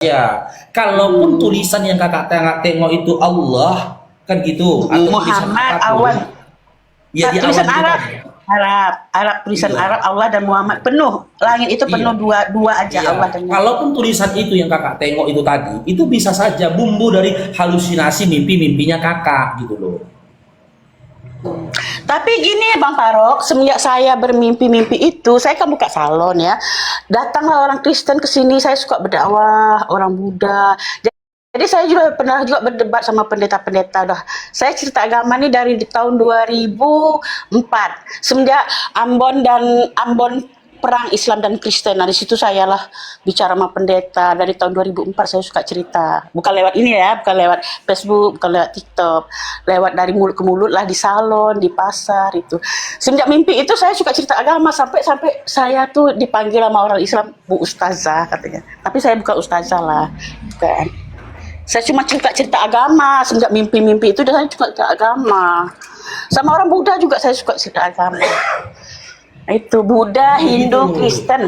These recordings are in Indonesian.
Ya, kalaupun tulisan yang kakak tengok itu Allah, kan gitu, atau tulisan Muhammad apapun, awan. ya di Tulisan awan itu Arab. tadi. Arab tulisan Iya, Arab Allah dan Muhammad penuh. Langit itu iya, penuh dua aja iya. Allah dan Muhammad. Kalaupun tulisan itu yang kakak tengok itu tadi, itu bisa saja bumbu dari halusinasi mimpi-mimpinya kakak gitu loh. Tapi gini Bang Farok, semenjak saya bermimpi-mimpi itu, saya kan buka salon ya. Datanglah orang Kristen ke sini, saya suka berdakwah, orang Buddha. Jadi saya juga pernah juga berdebat sama pendeta-pendeta. Dah, saya cerita agama nih dari tahun 2004. Semenjak Ambon perang Islam dan Kristen. Nah, di situ saya lah bicara sama pendeta dari tahun 2004 saya suka cerita. Bukan lewat ini ya, bukan lewat Facebook, bukan lewat TikTok. Lewat dari mulut ke mulut lah di salon, di pasar itu. Semenjak mimpi itu saya suka cerita agama sampai saya tuh dipanggil sama orang Islam Bu Ustazah katanya. Tapi saya bukan ustazah lah. Bukan. Saya cuma cerita-cerita agama. Semenjak mimpi-mimpi itu saya suka cerita agama. Sama orang Buddha juga saya suka cerita agama. Itu Buddha, Jadi begitu. Hindu, Kristen.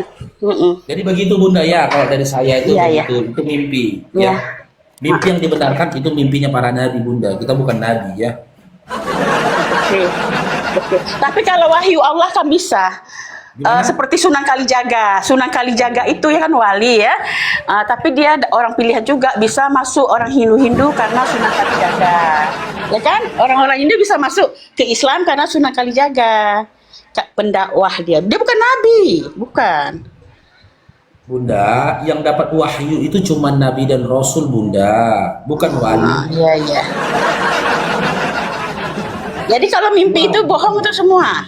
Jadi begitu Bunda ya, kalau dari saya itu Iya, iya. begitu, itu mimpi Iya. ya. Mimpi yang dibenarkan itu mimpinya para nabi Bunda. Kita bukan nabi ya. Oke. Oke. Tapi kalau wahyu Allah kan bisa. Gimana? Seperti Sunan Kalijaga. Sunan Kalijaga itu ya kan wali ya. Tapi dia orang pilihan juga bisa masuk orang Hindu-Hindu karena Sunan Kalijaga. Ya kan? Orang-orang Hindu bisa masuk ke Islam karena Sunan Kalijaga. Pendakwah dia. Dia bukan nabi, bukan. Bunda, yang dapat wahyu itu cuma nabi dan rasul Bunda, bukan wali. Iya, iya. Jadi kalau mimpi itu bohong itu semua.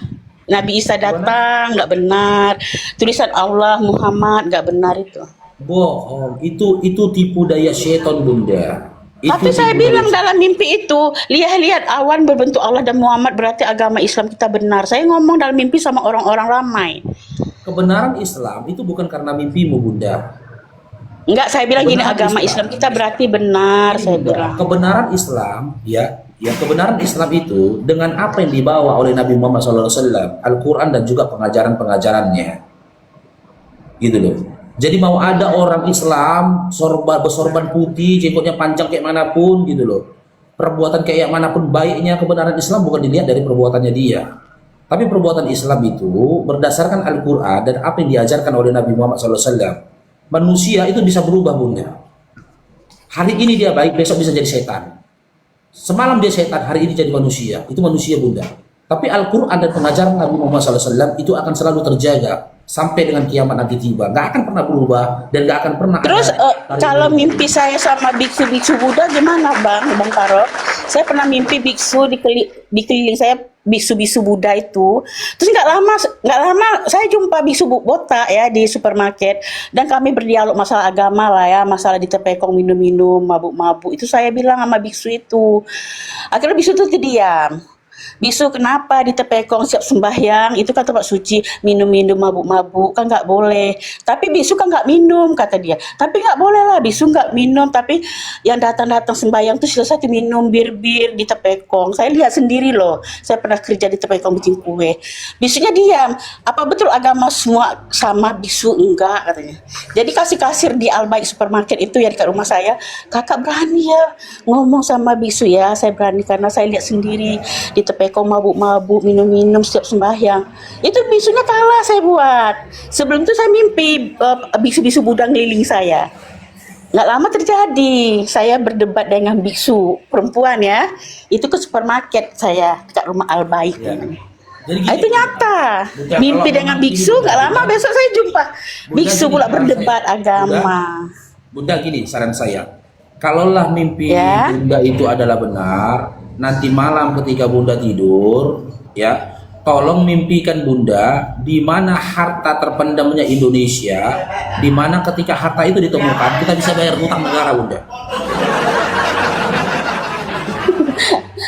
Nabi Isa datang, nggak benar. Tulisan Allah, Muhammad, nggak benar itu. Bohong, itu tipu daya setan Bunda. Itu Tapi saya tipu bilang daya. dalam mimpi itu, lihat-lihat awan berbentuk Allah dan Muhammad berarti agama Islam kita benar. Saya ngomong dalam mimpi sama orang-orang ramai. Kebenaran Islam itu bukan karena mimpimu Bunda. Enggak, saya bilang gini, Kebenaran agama Islam kita berarti benar, saya Bunda, bilang. kebenaran Islam ya kebenaran Islam itu dengan apa yang dibawa oleh Nabi Muhammad SAW, Al-Quran dan juga pengajaran-pengajarannya, gitu loh. Jadi mau ada orang Islam bersorban putih, jenggotnya panjang kayak manapun gitu loh, perbuatan kayak manapun, baiknya kebenaran Islam bukan dilihat dari perbuatannya dia, tapi perbuatan Islam itu berdasarkan Al-Quran dan apa yang diajarkan oleh Nabi Muhammad SAW. Manusia itu bisa berubah Bunda. Hari ini dia baik, besok bisa jadi setan. Semalam dia setan, hari ini jadi manusia. Itu manusia Bunda. Tapi Al-Quran dan pengajaran Nabi Muhammad SAW itu akan selalu terjaga sampai dengan kiamat nanti tiba. Gak akan pernah berubah dan gak akan pernah Terus kalau mimpi saya sama biksu-biksu Buddha gimana Bang Farok? Saya pernah mimpi biksu di keliling saya biksu-biksu Buddha itu. Terus nggak lama saya jumpa biksu botak ya di supermarket dan kami berdialog masalah agama lah ya, masalah di tepekong minum-minum, mabuk-mabuk. Itu saya bilang sama biksu itu. Akhirnya biksu itu terdiam. Bisu kenapa di tepekong siap sembahyang itu kan tempat suci, minum-minum mabuk-mabuk kan nggak boleh. Tapi bisu kan nggak minum kata dia. Tapi nggak boleh lah bisu nggak minum. Tapi yang datang-datang sembahyang tuh selesai minum bir-bir di tepekong. Saya lihat sendiri loh. Saya pernah kerja di tepekong bikin kue. Bisunya diam. Apa betul agama semua sama? Bisu enggak katanya. Jadi kasir di Albaik supermarket itu yang dekat rumah saya, kakak berani ya ngomong sama bisu ya. Saya berani karena saya lihat sendiri di tepekong mabuk-mabuk, minum-minum setiap sembahyang. Itu bisunya kalah saya buat. Sebelum itu saya mimpi bisu-bisu Buddha ngeliling saya. Nggak lama terjadi. Saya berdebat dengan biksu perempuan ya. Itu ke supermarket saya dekat rumah Al-Baik. Ya. Jadi Itu nyata. Bunda, Mimpi kalau dengan mimpi biksu Bunda, nggak lama besok saya jumpa Bunda biksu gini, pula saran berdebat saya. agama. Bunda gini saran saya. Kalaulah mimpi Ya. Bunda itu adalah benar, nanti malam ketika Bunda tidur, ya, tolong mimpikan Bunda di mana harta terpendamnya Indonesia, di mana ketika harta itu ditemukan kita bisa bayar utang negara Bunda.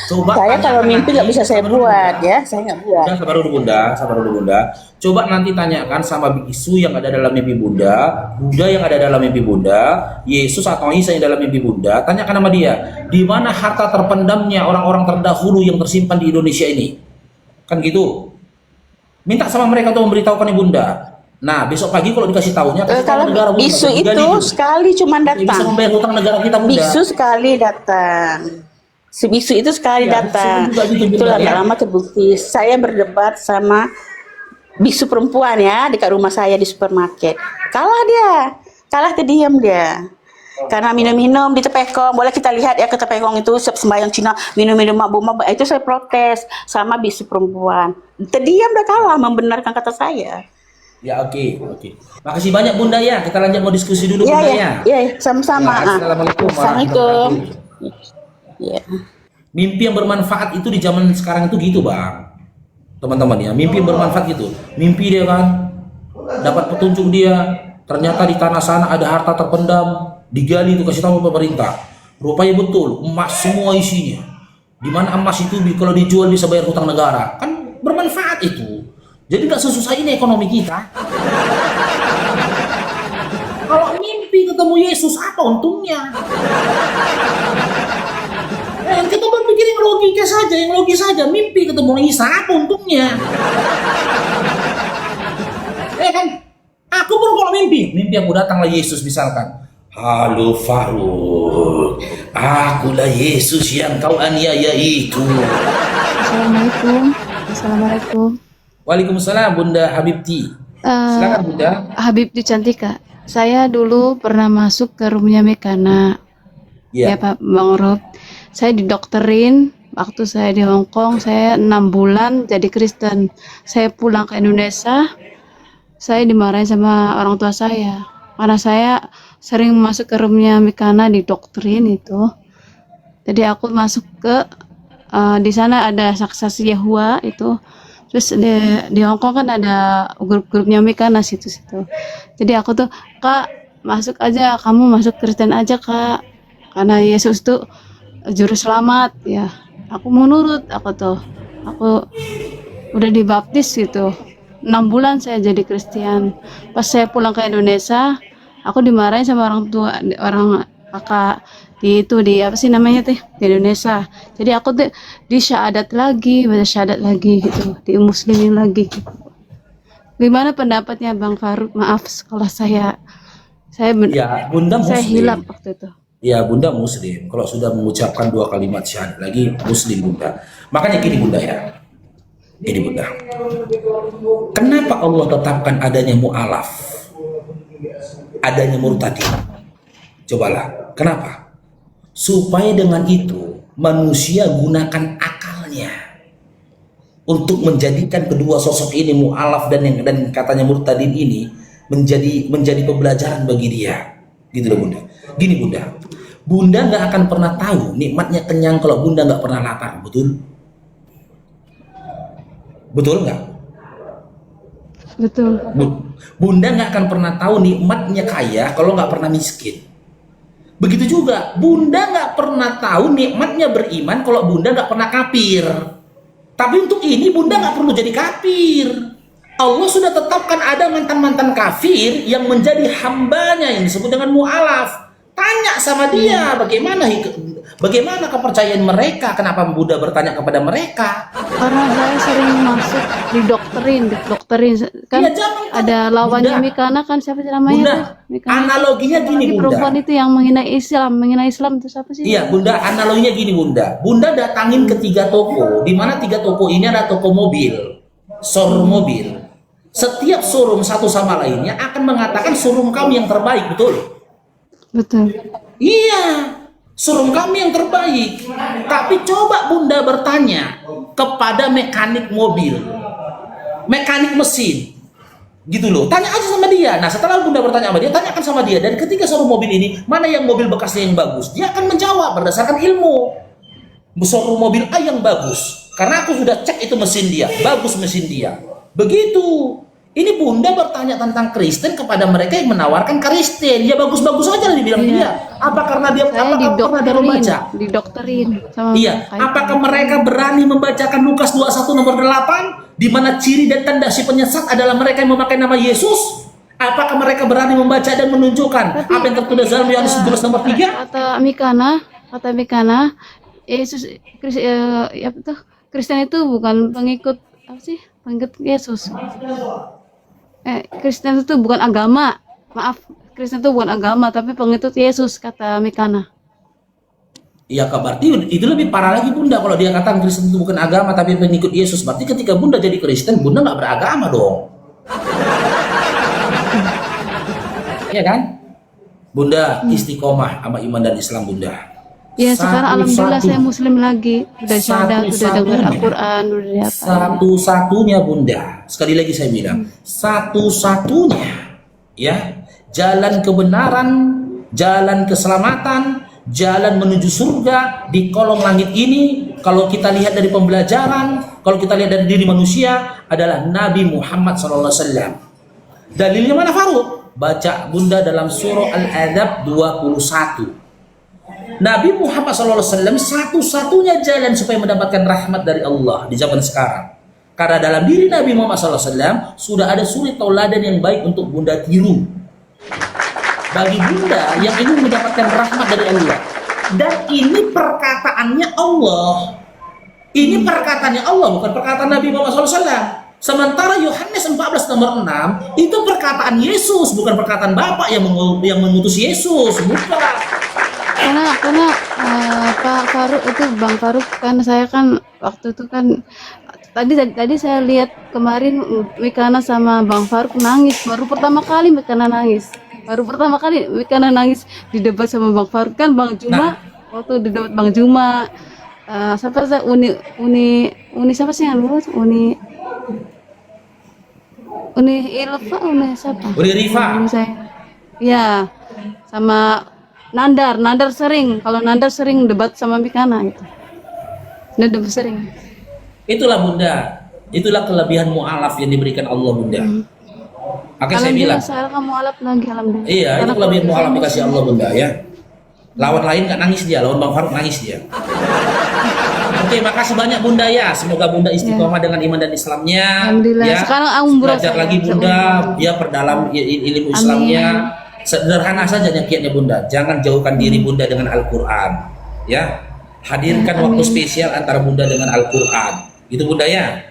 Coba Saya kalau tanyakan mimpi nanti, nggak bisa saya sabar dulu, buat Bunda. ya, saya nggak buat. Bunda, sabar dulu Bunda, sabar dulu Bunda. Coba nanti tanyakan sama bisu yang ada dalam mimpi Bunda, Buddha yang ada dalam mimpi Bunda, Yesus atau Isa yang dalam mimpi Bunda. Tanyakan sama dia, di mana harta terpendamnya orang-orang terdahulu yang tersimpan di Indonesia ini? Kan gitu. Minta sama mereka untuk memberitahukan Bunda. Nah, besok pagi kalau dikasih tahunya, kasih tahu Kalau negara Bunda, bisu bagi itu gali itu. sekali cuma Supaya bisa datang. membayar hutang negara kita Bunda. Bisu sekali datang. Si bisu itu sekali Ya, semua datang. juga gitu Bunda Itulah nggak ya. lama terbukti. Saya berdebat sama bisu perempuan ya dekat rumah saya di supermarket. Kalah dia. Kalah terdiam dia. Karena minum-minum di tepekong. Boleh kita lihat ya ke tepekong itu sembahyang Cina minum-minum mabuk-mabuk. Itu saya protes sama bisu perempuan. Terdiam dah kalah membenarkan kata saya. Ya, oke, oke. Makasih banyak Bunda ya. Kita lanjut mau diskusi dulu Iya, Bunda iya, ya. iya, sama-sama. Ya, Assalamualaikum Assalamualaikum. warahmatullahi wabarakatuh. Iya. Mimpi yang bermanfaat itu di zaman sekarang itu gitu Bang. Teman-teman ya, mimpi yang bermanfaat gitu. Mimpi dia kan dapat petunjuk dia, ternyata di tanah sana ada harta terpendam, digali itu kasih tahu pemerintah. Rupanya betul, emas semua isinya. Di mana emas itu kalau dijual bisa bayar hutang negara. Kan bermanfaat itu. Jadi nggak sesusah ini ekonomi kita. Kalau mimpi ketemu Yesus apa untungnya? Kita berpikir yang logika saja, yang logis saja. Mimpi ketemu Isa apa untungnya? Kan? Aku pun kalau mimpi aku datanglah Yesus misalkan. Halo Faruk, akulah Yesus yang kau aniaya itu. Assalamualaikum. Assalamualaikum. Waalaikumsalam Bunda Habibti. Silakan Bunda. Habibti Cantika. Saya dulu pernah masuk ke roomnya Mekana. Ya Ya. Pak Bang Rob. Saya didokterin waktu saya di Hong Kong. Saya 6 bulan jadi Kristen. Saya pulang ke Indonesia. Saya dimarahin sama orang tua saya. Karena saya sering masuk ke roomnya Mekana didokterin itu. Jadi aku masuk ke di sana ada saksi Yahua itu. Terus di Hong Kong kan ada grup-grupnya Mekana situ-situ. Jadi aku tuh, Kak, masuk aja, kamu masuk Kristen aja, Kak. Karena Yesus tuh juru selamat ya. Aku mau nurut, aku udah dibaptis gitu. 6 bulan saya jadi Kristen. Pas saya pulang ke Indonesia, aku dimarahin sama orang kakak di apa sih namanya teh di Indonesia. Jadi aku tuh di syahadat lagi, baca syahadat lagi gitu, di muslimin lagi gitu. Gimana pendapatnya Bang Faruk? Maaf kalau saya Ya, Bunda saya Muslim. hilap waktu itu. Ya, Bunda Muslim. Kalau sudah mengucapkan 2 kalimat syahadat lagi Muslim Bunda. Makanya gini Bunda ya. Gini Bunda. Kenapa Allah tetapkan adanya mu'alaf? Adanya murtadin? Cobalah. Kenapa? Supaya dengan itu manusia gunakan akalnya untuk menjadikan kedua sosok ini mu'alaf dan katanya murtadin ini menjadi pembelajaran bagi dia. Gitu loh Bunda. Gini Bunda. Bunda nggak akan pernah tahu nikmatnya kenyang kalau Bunda nggak pernah lapar, betul? Betul nggak? Betul. Bunda nggak akan pernah tahu nikmatnya kaya kalau nggak pernah miskin. Begitu juga, Bunda nggak pernah tahu nikmatnya beriman kalau Bunda nggak pernah kafir. Tapi untuk ini Bunda nggak perlu jadi kafir. Allah sudah tetapkan ada mantan-mantan kafir yang menjadi hambanya yang disebut dengan mu'alaf. Tanya sama dia bagaimana kepercayaan mereka, kenapa Bunda bertanya kepada mereka. Karena saya sering masuk didokterin kan Ya, jangan, ada lawannya Bunda. Mekana kan siapa sih Bunda, namanya tuh? Mekana. analoginya gini Lagi Bunda. perempuan itu yang menghina Islam itu siapa sih? Iya, Bunda, analoginya gini Bunda. Bunda datangin ke 3 toko, di mana 3 toko ini ada toko mobil, showroom mobil. Setiap showroom satu sama lainnya akan mengatakan showroom kami yang terbaik, betul? Betul. Iya, showroom kami yang terbaik. Tapi coba Bunda bertanya kepada mekanik mobil, mekanik mesin, gitu loh. Tanya aja sama dia. Nah, setelah Bunda bertanya sama dia, tanyakan sama dia. Dan ketika showroom mobil ini, mana yang mobil bekasnya yang bagus? Dia akan menjawab berdasarkan ilmu. Showroom mobil A yang bagus, karena aku sudah cek itu mesin dia, bagus mesin dia. Begitu. Ini Bunda bertanya tentang Kristen kepada mereka yang menawarkan Kristen. Ya bagus-bagus aja dibilang Iya. dia. Apa karena dia Saya pernah dia membaca? didokterin sama Iya, kayak apakah mereka berani membacakan Lukas 21 nomor 8 di mana ciri dan tanda si penyesat adalah mereka yang memakai nama Yesus? Apakah mereka berani membaca dan menunjukkan apa yang tertulis dalam Yohanes 17 nomor 3? kata Mikana, Yesus ya betul, Kristen itu bukan pengikut apa sih? Pengikut Yesus. Kristen itu bukan agama. Maaf, Kristen itu bukan agama, tapi pengikut Yesus, kata Mikana. Iya Kak, berarti itu lebih parah lagi Bunda kalau dia katakan Kristen itu bukan agama tapi pengikut Yesus. Berarti ketika Bunda jadi Kristen, Bunda nggak beragama dong. Iya kan? Bunda istiqomah sama iman dan Islam Bunda. Ya, sekarang alhamdulillah Satu-satu- saya muslim lagi. Udah syahadat, udah dengar satu-satunya. Al-Quran, udah apa. Satu-satunya Bunda, sekali lagi saya bilang, satu-satunya ya, jalan kebenaran, jalan keselamatan, jalan menuju surga di kolong langit ini, kalau kita lihat dari pembelajaran, kalau kita lihat dari diri manusia, adalah Nabi Muhammad SAW. Dalilnya mana Faruk? Baca Bunda dalam surah Al-Adab 21. Nabi Muhammad SAW satu-satunya jalan supaya mendapatkan rahmat dari Allah di zaman sekarang. Karena dalam diri Nabi Muhammad SAW sudah ada suri tauladan yang baik untuk Bunda tiru. Bagi Bunda yang ingin mendapatkan rahmat dari Allah. Dan ini perkataannya Allah. Ini perkataannya Allah, bukan perkataan Nabi Muhammad SAW. Sementara Yohanes 14 nomor 6 itu perkataan Yesus, bukan perkataan Bapak yang mengutus Yesus, bukan. Karena Pak Faruk itu, Bang Faruk, kan saya kan waktu itu kan tadi saya lihat kemarin Mikana sama Bang Faruk nangis. Baru pertama kali Mikana nangis di debat sama Bang Faruk. Kan Bang Juma waktu di debat Bang Juma, siapa sih Uni siapa sih yang lulus? Uni Ilfa, Uni siapa? Uni Rifa. Uni saya. Ya, sama Nandar sering. Kalau Nandar sering debat sama Mikana gitu. Debat sering. Itulah Bunda, itulah kelebihan mu'alaf yang diberikan Allah Bunda. Oke saya bilang, Alhamdulillah, kamu alap lagi, alhamdulillah. iya itu Karena kelebihan kalau mu'alaf saya dikasih Allah Bunda ya. Lawan lain nggak nangis dia, lawan Bang Faruk nangis dia. Oke, makasih banyak Bunda ya. Semoga Bunda istiqomah dengan iman dan Islamnya. Alhamdulillah. Ya. Sekarang umroh Belajar saya, lagi Bunda, umroh. ya perdalam ilmu Islamnya. Sederhana saja nyakiatnya Bunda. Jangan jauhkan diri Bunda dengan Al-Quran. Ya, hadirkan waktu spesial antara Bunda dengan Al-Quran. Itu Bunda ya.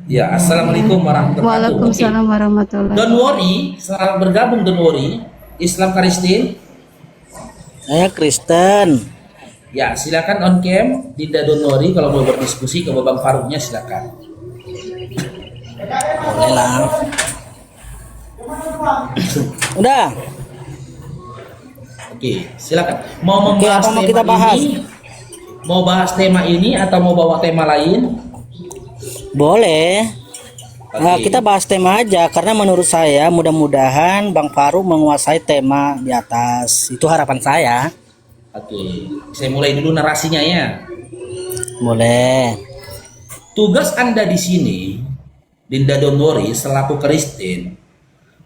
Ya, assalamualaikum warahmatullahi wabarakatuh. Waalaikumsalam warahmatullahi. Don't worry, selamat bergabung. Don't worry. Islam Karistin. Saya Kristen. Ya, silakan on cam Dinda Donori kalau mau berdiskusi ke Babang Faruknya silakan. Boleh lah. Udah. Oke, silakan. Mau membahas apa mau tema kita bahas? ini? Mau bahas tema ini atau mau bawa tema lain? Boleh. Nah, Oke. kita bahas tema aja karena menurut saya mudah-mudahan Bang Faruk menguasai tema di atas. Itu harapan saya. Oke, saya mulai dulu narasinya ya. Boleh. Tugas Anda di sini, Dinda Donori selaku Kristen,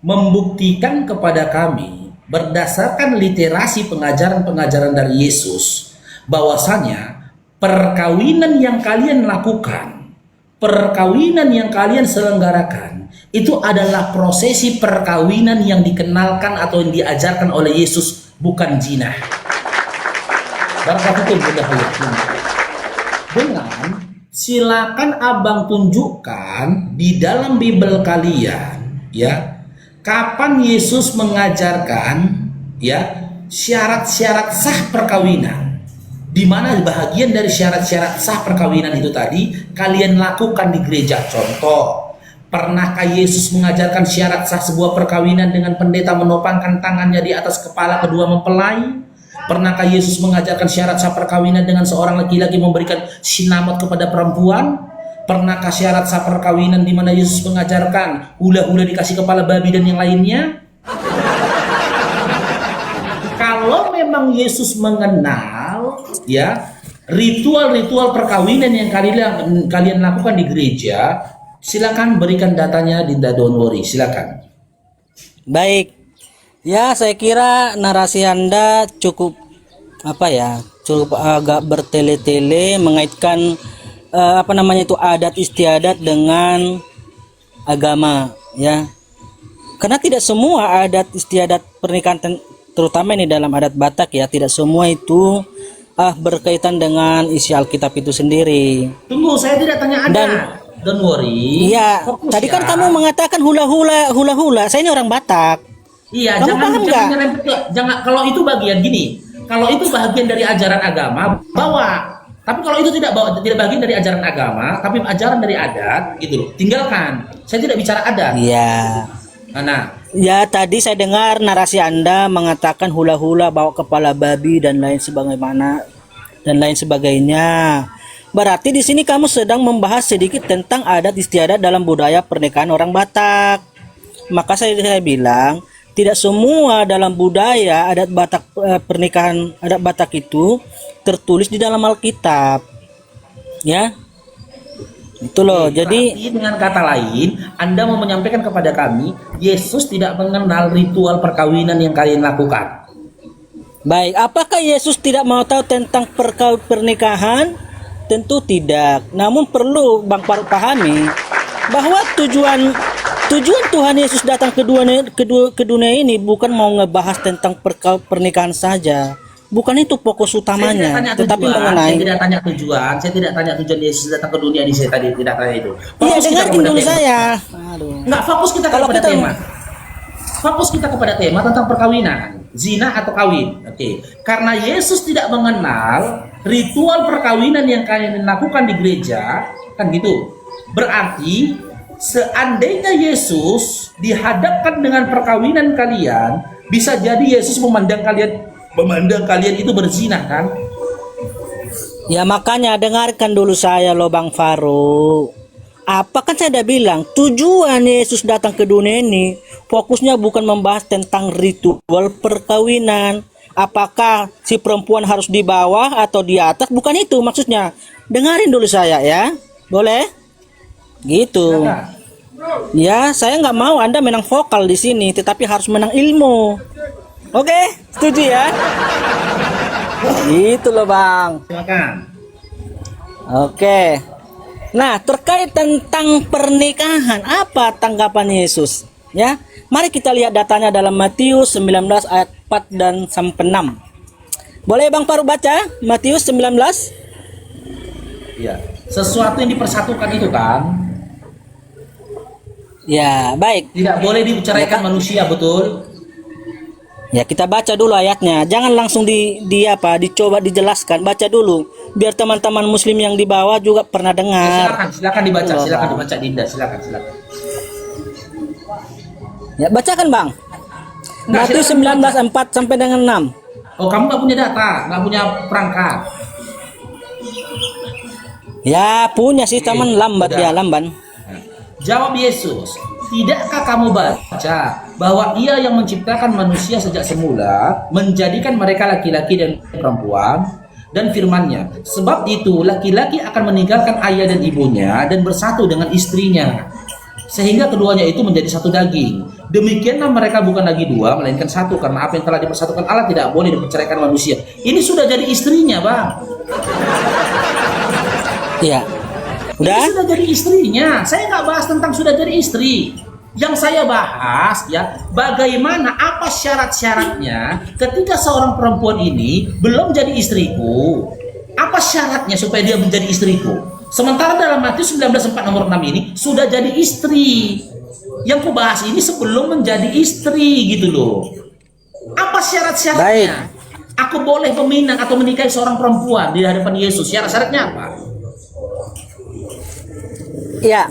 membuktikan kepada kami berdasarkan literasi pengajaran-pengajaran dari Yesus bahwasanya perkawinan yang kalian lakukan, perkawinan yang kalian selenggarakan itu adalah prosesi perkawinan yang dikenalkan atau yang diajarkan oleh Yesus, bukan zina. Barakallahu Bunda Hayatun. Dengan silakan abang tunjukkan di dalam Bible kalian ya, kapan Yesus mengajarkan ya syarat-syarat sah perkawinan, di mana bahagian dari syarat-syarat sah perkawinan itu tadi kalian lakukan di gereja. Contoh, pernahkah Yesus mengajarkan syarat sah sebuah perkawinan dengan pendeta menopangkan tangannya di atas kepala kedua mempelai? Pernahkah Yesus mengajarkan syarat sah perkawinan dengan seorang laki-laki memberikan sinamot kepada perempuan? Pernahkah syarat sah perkawinan di mana Yesus mengajarkan hula-hula dikasih kepala babi dan yang lainnya? Kalau memang Yesus mengenal ya ritual-ritual perkawinan yang kalian lakukan di gereja, silakan berikan datanya Dinda Donori, silakan. Baik. Ya, saya kira narasi Anda cukup cukup agak bertele-tele mengaitkan itu adat istiadat dengan agama ya. Karena tidak semua adat istiadat pernikahan terutama ini dalam adat Batak ya, tidak semua itu berkaitan dengan isi Alkitab itu sendiri. Tunggu, saya tidak tanya Anda. don't worry. Iya, Fokus tadi ya. kan kamu mengatakan hula-hula. Saya ini orang Batak. Iya, Kamu jangan paham jangan nggak? nyerempet jangan kalau itu bagian gini. Kalau itu bagian dari ajaran agama, bawa. Tapi kalau itu tidak bagian dari ajaran agama, tapi ajaran dari adat, gitu loh. Tinggalkan. Saya tidak bicara adat. Iya. Nah, Ya, tadi saya dengar narasi Anda mengatakan hula-hula bawa kepala babi dan lain sebagainya. Berarti di sini kamu sedang membahas sedikit tentang adat istiadat dalam budaya pernikahan orang Batak. Maka saya bilang, tidak semua dalam budaya adat Batak pernikahan adat Batak itu tertulis di dalam Alkitab. Ya. Itu loh. Jadi berarti dengan kata lain, Anda mau menyampaikan kepada kami, Yesus tidak mengenal ritual perkawinan yang kalian lakukan. baik, apakah Yesus tidak mau tahu tentang pernikahan? Tentu tidak. Namun perlu Bang Faruk pahami bahwa tujuan Tuhan Yesus datang ke dunia ini bukan mau ngebahas tentang pernikahan saja. Bukan itu fokus utamanya, tetapi mengenai. Saya tidak tanya tujuan Yesus datang ke dunia ini, saya tadi tidak tanya itu. Iya, Fokus kita dengarkan kepada dulu tema. saya. Aduh. Nggak, fokus kita Kalau kepada kita- tema. Fokus kita kepada tema tentang perkawinan, zina atau kawin. Oke. Karena Yesus tidak mengenal ritual perkawinan yang kalian lakukan di gereja, kan gitu. Berarti seandainya Yesus dihadapkan dengan perkawinan kalian, bisa jadi Yesus memandang kalian itu berzina, kan? Ya makanya dengarkan dulu saya loh Bang Faruk. Apa kan saya udah bilang tujuan Yesus datang ke dunia ini fokusnya bukan membahas tentang ritual perkawinan. Apakah si perempuan harus di bawah atau di atas? Bukan itu maksudnya. Dengarin dulu saya ya. Boleh? Gitu. Silakan. Ya, saya nggak mau Anda menang vokal di sini, tetapi harus menang ilmu. Oke, setuju ya? Gitu loh Bang. Silakan. Oke. Nah, terkait tentang pernikahan, apa tanggapan Yesus? Ya, mari kita lihat datanya dalam Matius 19 ayat 4 dan sampai 6. Boleh Bang Faruk baca Matius 19? Iya. Sesuatu yang dipersatukan itu kan Ya, baik. tidak boleh dibicarakan manusia, betul? Ya, kita baca dulu ayatnya. Jangan langsung dicoba dijelaskan. Baca dulu biar teman-teman muslim yang di bawah juga pernah dengar. Silakan dibaca, Betul, silakan Bang. dibaca Dinda, silakan. Ya, bacakan Bang. Enggak, Matius silakan 19 4 sampai dengan 6. Oh, kamu nggak punya data, nggak punya perangkat. Ya, punya sih teman lambat udah. dia lamban. Jawab Yesus, tidakkah kamu baca bahwa Ia yang menciptakan manusia sejak semula, menjadikan mereka laki-laki dan perempuan, dan firman-Nya, sebab itu laki-laki akan meninggalkan ayah dan ibunya dan bersatu dengan istrinya, sehingga keduanya itu menjadi satu daging. Demikianlah mereka bukan lagi dua, melainkan satu, karena apa yang telah dipersatukan Allah tidak boleh diperceraikan manusia. Ini sudah jadi istrinya, Bang. Iya. Ini Udah? sudah jadi istrinya. Saya nggak bahas tentang sudah jadi istri. Yang saya bahas ya, bagaimana apa syarat-syaratnya ketika seorang perempuan ini belum jadi istriku. Apa syaratnya supaya dia menjadi istriku? Sementara dalam Matius 19:4 nomor 6 ini sudah jadi istri. Yang ku bahas ini sebelum menjadi istri gitu loh. Apa syarat-syaratnya? Aku boleh meminang atau menikahi seorang perempuan di hadapan Yesus. Syarat-syaratnya apa? Ya.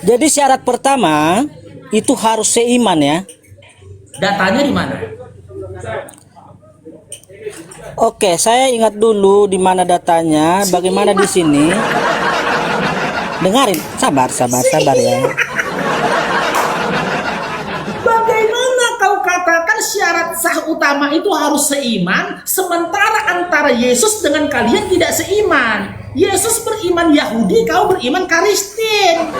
Jadi syarat pertama itu harus seiman ya. Datanya di mana? Oke, saya ingat dulu di mana datanya, bagaimana di sini. Dengarin, sabar ya. Bagaimana kau katakan syarat sah utama itu harus seiman, sementara antara Yesus dengan kalian tidak seiman? Yesus beriman Yahudi, kau beriman Kristen.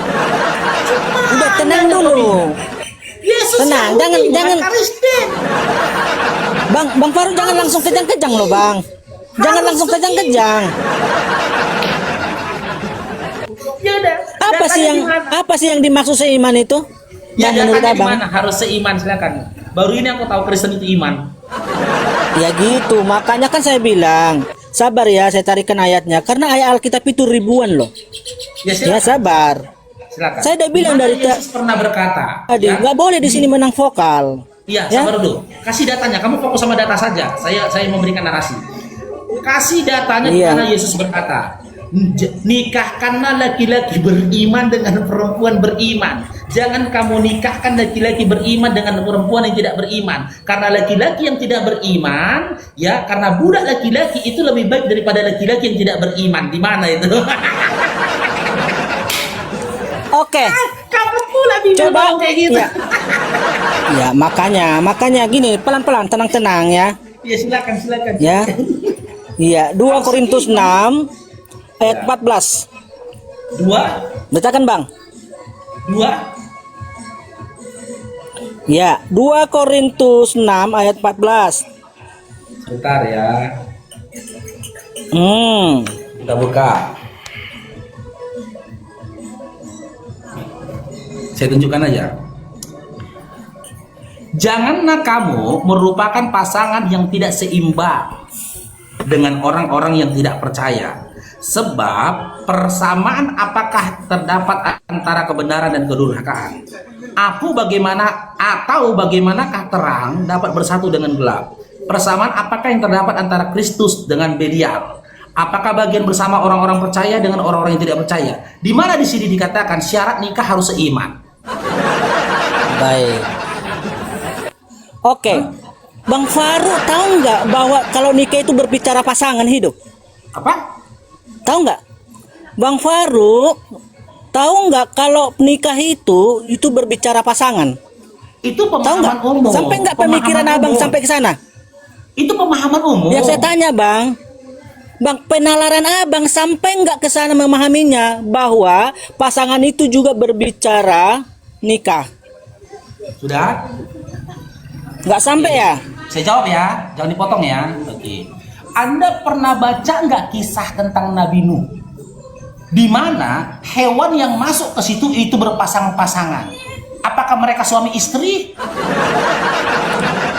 Udah tenang dulu. Yesus Tenang, Yahudi, jangan. bukan Kristen. Bang Faruk jangan langsung kejang-kejang loh, Bang. Jangan langsung kejang-kejang. Ya udah. Apa sih yang dimaksud seiman itu? Ya, Yang menurut datanya di Abang? mana? Harus seiman, silakan. Baru ini aku tahu Kristen itu iman. Ya gitu, makanya kan saya bilang sabar ya, saya carikan ayatnya. Karena ayat Alkitab itu ribuan loh. Ya Ya silakan. sabar. Silakan. Saya udah bilang Di mana dari Yesus pernah berkata, tadi, ya? nggak boleh di sini menang vokal. Iya, Ya. sabar dulu. Kasih datanya. Kamu fokus sama data saja. Saya memberikan narasi. Kasih datanya di Iya. mana Yesus berkata, nikahkanlah laki-laki beriman dengan perempuan beriman. Jangan kamu nikahkan laki-laki beriman dengan perempuan yang tidak beriman. Karena laki-laki yang tidak beriman, ya, karena budak laki-laki itu lebih baik daripada laki-laki yang tidak beriman. Di mana itu? Oke. Kamu pula bilang Coba kayak gitu. ya. Ya, makanya gini, pelan-pelan, tenang-tenang ya. Ya, silakan. Ya. Iya, 2 Korintus 6 ayat 14. Dua. Bacakan, Bang. Ya, 2 Korintus 6 ayat 14. Sebentar ya. Kita buka. Saya tunjukkan aja. Janganlah kamu merupakan pasangan yang tidak seimbang dengan orang-orang yang tidak percaya. Sebab persamaan apakah terdapat antara kebenaran dan kedurhakaan? Bagaimanakah terang dapat bersatu dengan gelap? Persamaan apakah yang terdapat antara Kristus dengan Belial? Apakah bagian bersama orang-orang percaya dengan orang-orang yang tidak percaya? Di mana di sini dikatakan syarat nikah harus seiman? Baik. Oke. Bang Faru tahu nggak bahwa kalau nikah itu berbicara pasangan hidup? Apa? Tahu nggak? Bang Faru tahu nggak kalau nikah itu berbicara pasangan? Itu Tahu nggak? pemahaman umum. Sampai nggak pemikiran Pemahaman abang umum. sampai ke sana? Itu pemahaman umum. Ya saya tanya bang, penalaran abang sampai nggak ke sana memahaminya bahwa pasangan itu juga berbicara nikah? Sudah? Nggak sampai ya? Saya jawab ya, jangan dipotong ya. Oke. Anda pernah baca nggak kisah tentang Nabi Nuh? Di mana hewan yang masuk ke situ itu berpasang-pasangan. Apakah mereka suami istri?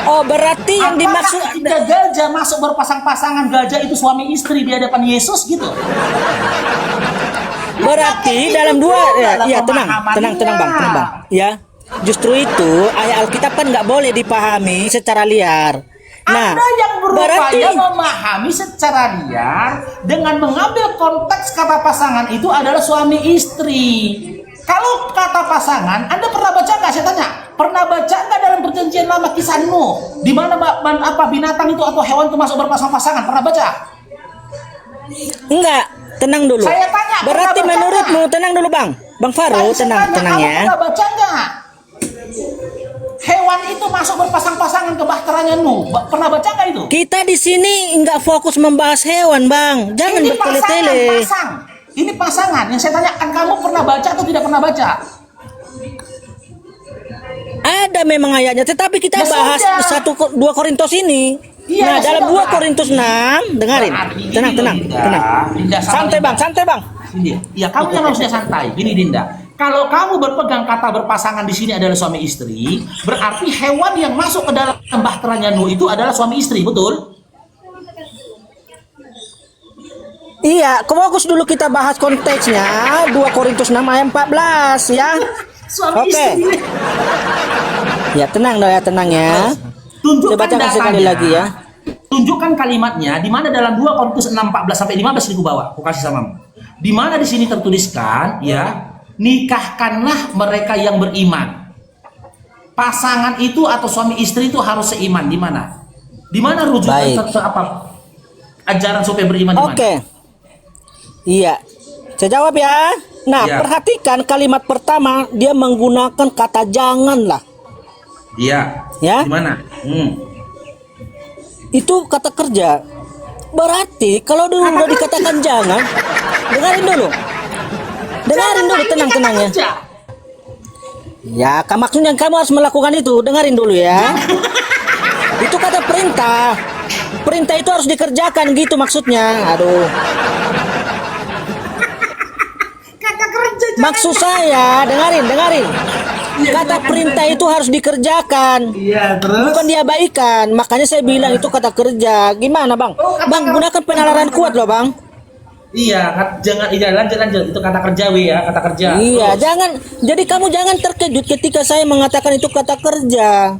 Oh berarti yang Apakah dimaksud ketika gajah masuk berpasang-pasangan, gajah itu suami istri di hadapan Yesus gitu? berarti Ya, dalam itu dua adalah ya tenang pemahamannya. bang ya. Justru itu ayat Alkitab kan nggak boleh dipahami secara liar. Nah, Anda yang berupaya berarti memahami secara liar dengan mengambil konteks kata pasangan itu adalah suami istri. Kalau kata pasangan, Anda pernah baca nggak? Saya tanya, pernah baca nggak dalam perjanjian lama kisah Nuh, di mana binatang itu atau hewan itu masuk berpasang-pasangan? Pernah baca? enggak, tenang dulu. Saya tanya, Berarti pernah baca menurutmu, tenang dulu Bang Faru, Saya tanya, tenang kamu ya. pernah baca nggak? Hewan itu masuk berpasang-pasangan ke bahteranya Nuh. Pernah baca nggak itu? Kita di sini nggak fokus membahas hewan, Bang. Jangan Ini bertele-tele. Ini pasangan. Yang saya tanyakan, kamu pernah baca atau tidak pernah baca? Ada memang ayatnya, tetapi kita Ya bahas sudah. 2 Korintus ini. Iya, Nah, ya dalam sudah, 2 Pak. Korintus 6, dengarin. Berarti gini Tenang. loh, Dinda. Dinda, sabar, Santai, Dinda. Bang, santai, Bang. Ini, ya kamu yang harusnya santai. Gini Dinda, kalau kamu berpegang kata berpasangan di sini adalah suami istri, berarti hewan yang masuk ke dalam bahteranya Nuh itu adalah suami istri, betul? Iya, fokus dulu kita bahas konteksnya 2 Korintus 6 ayat 14 ya. Suami Oke. istri. Ya, tenang ya. Tunjukkan Coba bacakan sekali datanya. lagi ya. Tunjukkan kalimatnya di mana dalam 2 Korintus 6 14 sampai 15 di bawah. Aku kasih samamu. Di mana di sini tertuliskan ya, nikahkanlah mereka yang beriman. Pasangan itu atau suami istri itu harus seiman. Di mana? Di mana rujukan Baik. apa? Ajaran supaya beriman di mana? Oke. Iya. Saya jawab ya. Nah, Ya. perhatikan kalimat pertama dia menggunakan kata janganlah. Iya. Ya. Di mana? Itu kata kerja. Berarti kalau dulu udah dikatakan jangan, dengarin dulu. Tenang ya. Kerja. Ya, maksudnya kamu harus melakukan itu. Dengarin dulu ya. Itu kata perintah. Perintah itu harus dikerjakan gitu maksudnya. Aduh. Kata kerja. Maksud saya, dengarin. Kata perintah itu harus dikerjakan, Iya, terus? bukan diabaikan. Makanya saya bilang itu kata kerja. Gimana bang? Bang, gunakan penalaran kuat loh bang. Iya, jangan lanjut itu kata kerjawi ya, kata kerja. Iya, Terus. jangan. Jadi kamu jangan terkejut ketika saya mengatakan itu kata kerja.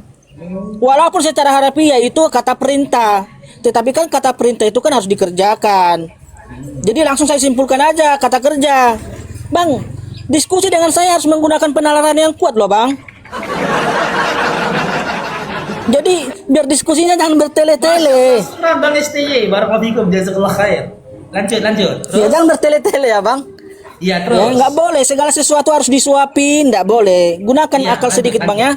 Walaupun secara harafiah itu kata perintah, tetapi kan kata perintah itu kan harus dikerjakan. Jadi langsung saya simpulkan aja kata kerja. Bang, diskusi dengan saya harus menggunakan penalaran yang kuat loh bang. Jadi biar diskusinya jangan bertele-tele. Sekarang Bang STY, barakallahu jazakallah khair. Lanjut. Ya Terus? jangan bertele-tele ya bang. Iya, terus. Ya nggak boleh segala sesuatu harus disuapin, nggak boleh. Gunakan Iya, akal lanjut, sedikit bang ya.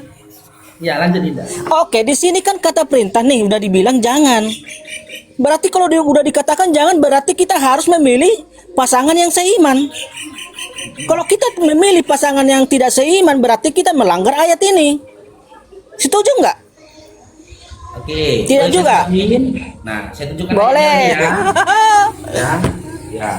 Ya, lanjut Dinda. Oke, di sini kan kata perintah nih udah dibilang jangan. Berarti kalau dia udah dikatakan jangan, berarti kita harus memilih pasangan yang seiman. Kalau kita memilih pasangan yang tidak seiman, berarti kita melanggar ayat ini. Setuju nggak? Oke. Tidak boleh juga? saya tunjukin? Nah, saya tunjukkan Boleh. ayatnya ya. Ya.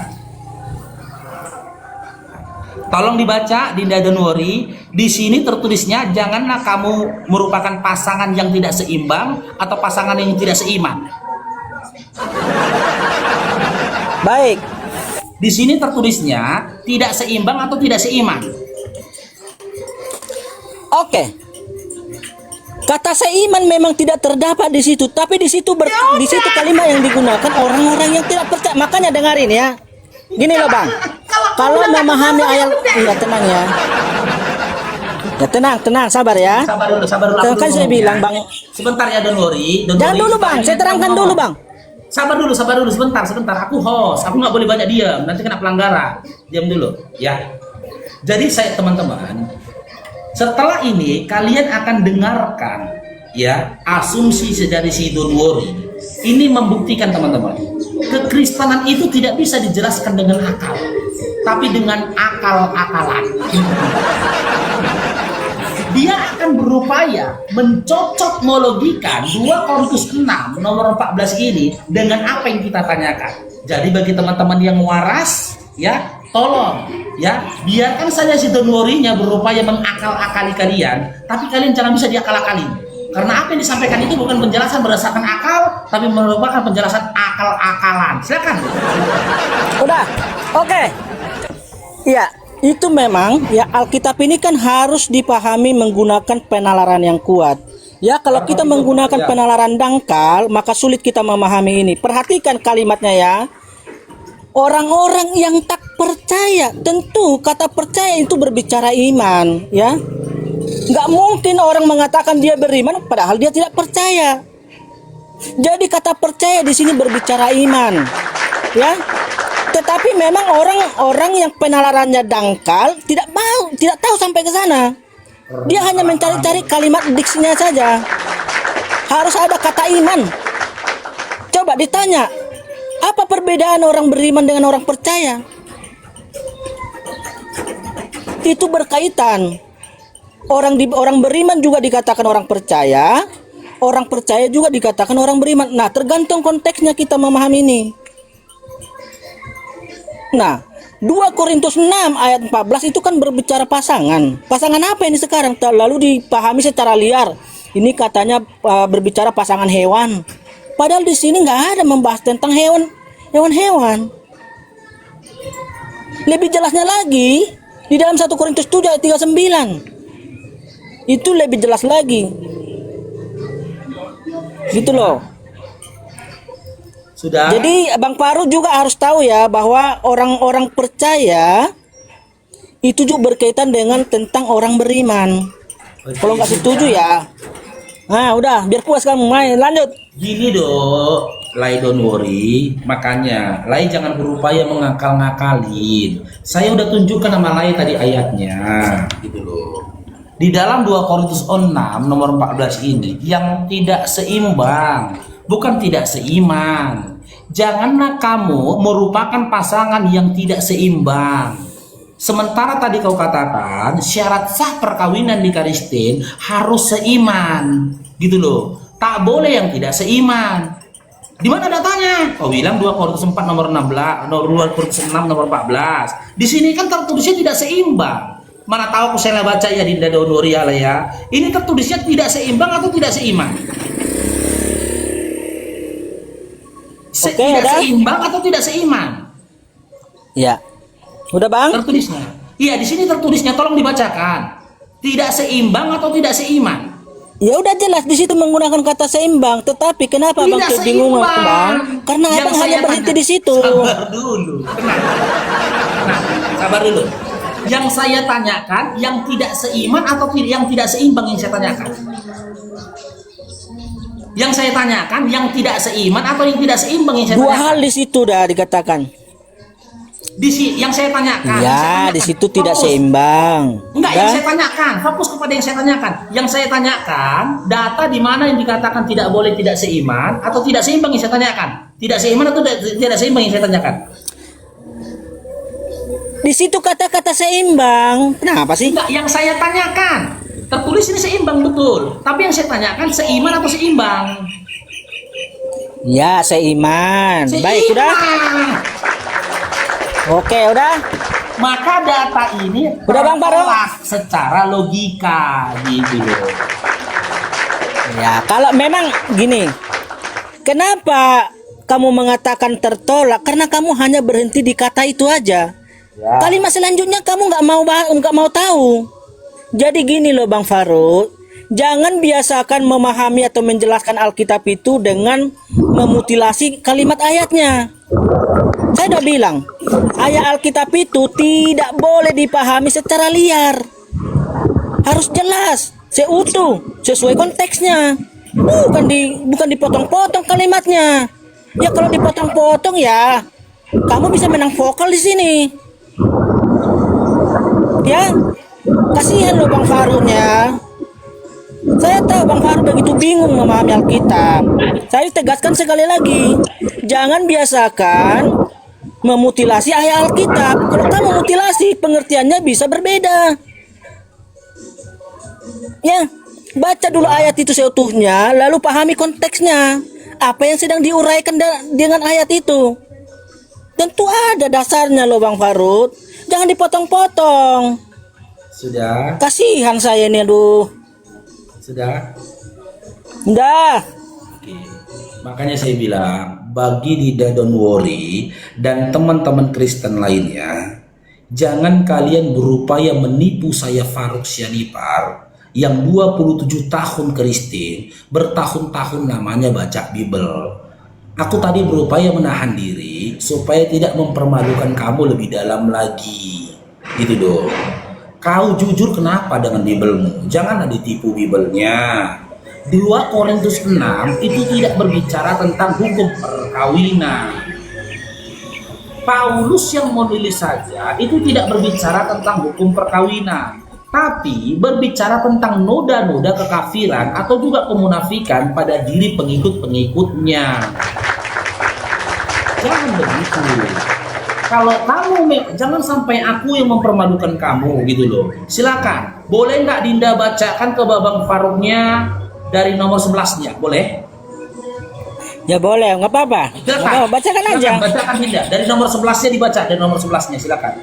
Tolong dibaca Dinda Danuri. Di sini tertulisnya janganlah kamu merupakan pasangan yang tidak seimbang atau pasangan yang tidak seiman. Baik. Di sini tertulisnya tidak seimbang atau tidak seiman. Oke. Kata seiman memang tidak terdapat di situ, tapi di situ di situ kalimat yang digunakan orang-orang yang tidak percaya. Makanya dengarin ya. Gini loh bang. Kalau memahami ayat, iya tenang ya. Ya tenang, sabar ya. Sabar dulu. Kan saya bilang bang, Sebentar ya Danuri. jangan dulu bang, saya terangkan dulu bang. Sabar dulu, sebentar. Aku host, aku nggak boleh banyak diam. Nanti kena pelanggaran. Diam dulu, ya. Jadi saya teman-teman, setelah ini kalian akan dengarkan, ya, asumsi dari si Danuri. Ini membuktikan teman-teman, kekristenan itu tidak bisa dijelaskan dengan akal, tapi dengan akal-akalan. Dia akan berupaya mencocok melogikan 2 Korintus 6 nomor 14 ini dengan apa yang kita tanyakan. Jadi bagi teman-teman yang waras, ya, tolong ya, biarkan saja si Danuri-nya berupaya mengakal-akali kalian, tapi kalian jangan bisa diakal-akalin. Karena apa yang disampaikan itu bukan penjelasan berdasarkan akal, tapi merupakan penjelasan akal-akalan. Silakan. Udah, oke. Ya, itu memang ya Alkitab ini kan harus dipahami menggunakan penalaran yang kuat. Ya, kalau kita menggunakan penalaran dangkal, maka sulit kita memahami ini. Perhatikan kalimatnya ya. Orang-orang yang tak percaya, tentu kata percaya itu berbicara iman, ya. Nggak mungkin orang mengatakan dia beriman padahal dia tidak percaya. Jadi kata percaya di sini berbicara iman, ya. Tetapi memang orang-orang yang penalarannya dangkal tidak tahu sampai ke sana. Dia hanya mencari-cari kalimat diksinya saja. Harus ada kata iman. Coba ditanya, apa perbedaan orang beriman dengan orang percaya? Itu berkaitan. Orang beriman juga dikatakan orang percaya juga dikatakan orang beriman. Nah, tergantung konteksnya kita memahami ini. Nah, 2 Korintus 6 ayat 14 itu kan berbicara pasangan. Pasangan apa ini sekarang? Lalu dipahami secara liar. Ini katanya berbicara pasangan hewan. Padahal di sini nggak ada membahas tentang hewan-hewan. Lebih jelasnya lagi di dalam 1 Korintus 7 ayat 39. Itu lebih jelas lagi. Gitu loh. Sudah. Jadi Bang Faru juga harus tahu ya bahwa orang-orang percaya itu juga berkaitan dengan tentang orang beriman. Kalau nggak setuju ya, nah udah biar puas kamu main lanjut. Gini dong, Lai don't worry. Makanya, Lai jangan berupaya mengakal-ngakalin. Saya udah tunjukkan sama Lai tadi ayatnya, gitu loh. Di dalam 2 Korintus 6 nomor 14 ini yang tidak seimbang, bukan tidak seiman. Janganlah kamu merupakan pasangan yang tidak seimbang. Sementara tadi kau katakan syarat sah perkawinan di Kristen harus seiman, gitu loh. Tak boleh yang tidak seiman. Di mana datanya? Kau bilang 2 Korintus 4 nomor 16, 2 Korintus 6 nomor 14. Di sini kan tertulisnya tidak seimbang. Mana tahu aku salah baca ya Dinda Donuria lah ya. Ini tertulisnya tidak seimbang atau tidak seiman? Oke, Tidak udah. seimbang atau tidak seiman? Ya. Udah Bang? Tertulisnya. Iya, di sini tertulisnya, tolong dibacakan. Tidak seimbang atau tidak seiman? Ya udah jelas di situ menggunakan kata seimbang, tetapi kenapa Bang Tidak kebingungan seimbang. Bang? Karena Yang Abang hanya saya berhenti tanya- di situ. Sabar dulu. Tenang. Tenang. Sabar dulu. Yang saya tanyakan, yang tidak seiman atau yang tidak seimbang yang saya tanyakan? Yang saya tanyakan, yang tidak seiman atau yang tidak seimbang yang saya Dua tanyakan? hal di situ dah dikatakan. Yang saya tanyakan. yang saya Ya, tanyakan. di situ tidak Fokus. seimbang. Enggak, yang Dah? saya tanyakan, fokus kepada yang saya tanyakan. Yang saya tanyakan, data di mana yang dikatakan tidak boleh tidak seiman atau tidak seimbang yang saya tanyakan. Tidak seiman atau tidak seimbang yang saya tanyakan. Di situ kata-kata seimbang. Kenapa sih? Enggak, yang saya tanyakan. Tertulis ini seimbang betul. Tapi yang saya tanyakan seiman atau seimbang? Ya, seiman. Baik, udah. Oke, udah. Maka data ini Udah, Bang Faro? tertolak secara logika gitu loh. Ya, kalau memang gini. Kenapa kamu mengatakan tertolak? Karena kamu hanya berhenti di kata itu aja. Ya. Kalimat selanjutnya kamu nggak mau tahu. Jadi gini loh Bang Faruk, jangan biasakan memahami atau menjelaskan Alkitab itu dengan memutilasi kalimat ayatnya. Saya udah bilang, ayat Alkitab itu tidak boleh dipahami secara liar. Harus jelas, seutuh, sesuai konteksnya. Bukan dipotong-potong kalimatnya. Ya kalau dipotong-potong ya, kamu bisa menang vokal di sini. Ya, kasihan loh Bang Faruknya. Saya tahu Bang Faruk begitu bingung memahami Alkitab. Saya tegaskan sekali lagi, jangan biasakan memutilasi ayat Alkitab. Kalau kamu mutilasi, pengertiannya bisa berbeda. Ya, baca dulu ayat itu seutuhnya, lalu pahami konteksnya. Apa yang sedang diuraikan dengan ayat itu? Tentu ada dasarnya loh Bang Faruk. Jangan dipotong-potong. Sudah, Kasihan saya ini, aduh. sudah. Udah. Oke. Makanya saya bilang, bagi Dida Don't Worry dan teman-teman Kristen lainnya, jangan kalian berupaya menipu saya Faruk Sianipar yang 27 tahun Kristen, bertahun-tahun namanya baca Bible. Aku tadi berupaya menahan diri supaya tidak mempermalukan kamu lebih dalam lagi. Gitu dong. Kau jujur kenapa dengan Biblemu? Janganlah ditipu Biblenya. 2 Korintus 6 itu tidak berbicara tentang hukum perkawinan. Paulus yang menulis saja itu tidak berbicara tentang hukum perkawinan, tapi berbicara tentang noda-noda kekafiran atau juga kemunafikan pada diri pengikut-pengikutnya. Jangan begitu. Kalau kamu jangan sampai aku yang mempermalukan kamu gitu loh. Silakan. Boleh nggak Dinda bacakan ke Babang Faruknya dari nomor 11-nya? Boleh? Ya boleh, nggak apa-apa. Nggak apa-apa, bacakan aja. Silakan, bacakan Dinda. Dari nomor 11-nya dibaca, dari nomor 11-nya silakan.